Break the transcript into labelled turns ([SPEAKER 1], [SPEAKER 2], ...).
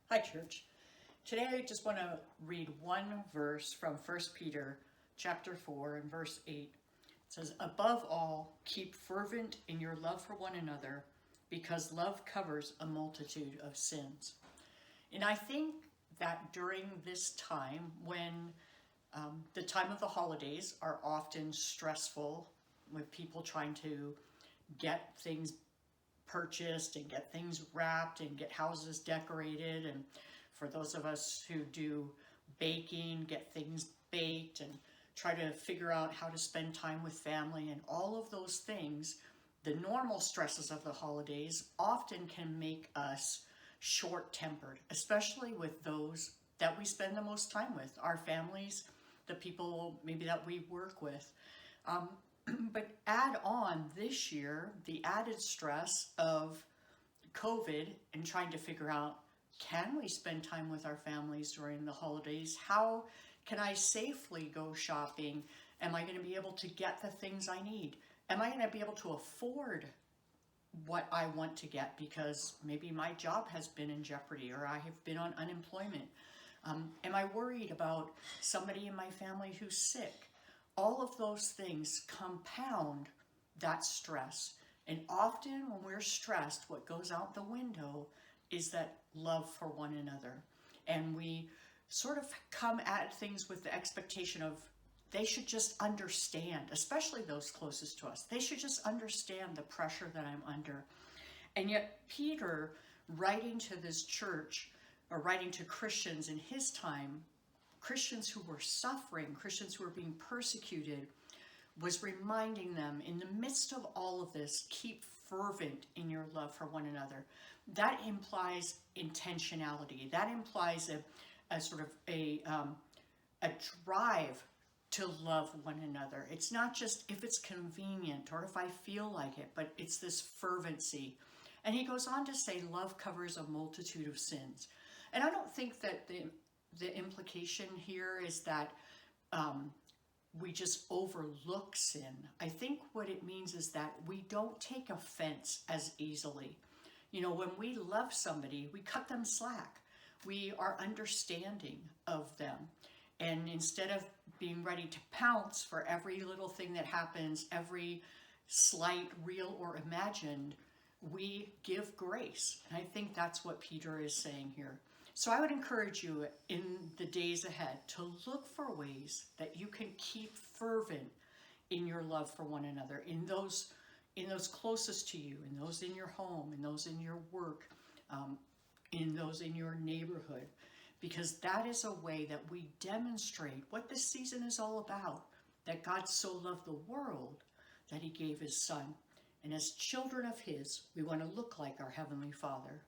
[SPEAKER 1] Hi, church. Today I just want to read one verse from 1 Peter chapter 4 and verse 8. It says, "Above all, keep fervent in your love for one another, because love covers a multitude of sins." And I think that during this time, when the time of the holidays are often stressful, with people trying to get things purchased and get things wrapped and get houses decorated, and for those of us who do baking, get things baked and try to figure out how to spend time with family and all of those things, the normal stresses of the holidays often can make us short-tempered, especially with those that we spend the most time with, our families, the people maybe that we work with. But add on this year the added stress of COVID and trying to figure out, can we spend time with our families during the holidays? How can I safely go shopping? Am I going to be able to get the things I need? Am I going to be able to afford what I want to get because maybe my job has been in jeopardy or I have been on unemployment? Am I worried about somebody in my family who's sick? All of those things compound that stress. And often when we're stressed, what goes out the window is that love for one another. And we sort of come at things with the expectation of they should just understand, especially those closest to us. They should just understand the pressure that I'm under. And yet Peter, writing to this church, or writing to Christians in his time, Christians who were suffering, Christians who were being persecuted, was reminding them, in the midst of all of this, keep fervent in your love for one another. That implies intentionality. That implies a sort of a drive to love one another. It's not just if it's convenient or if I feel like it, but it's this fervency. And he goes on to say, love covers a multitude of sins. And I don't think that the implication here is that we just overlook sin. I think what it means is that we don't take offense as easily. You know, when we love somebody, we cut them slack. We are understanding of them. And instead of being ready to pounce for every little thing that happens, every slight, real or imagined, we give grace. And I think that's what Peter is saying here. So I would encourage you in the days ahead to look for ways that you can keep fervent in your love for one another, in those closest to you, in those in your home, in those in your work, in those in your neighborhood, because that is a way that we demonstrate what this season is all about, that God so loved the world that he gave his son. And as children of his, we want to look like our Heavenly Father.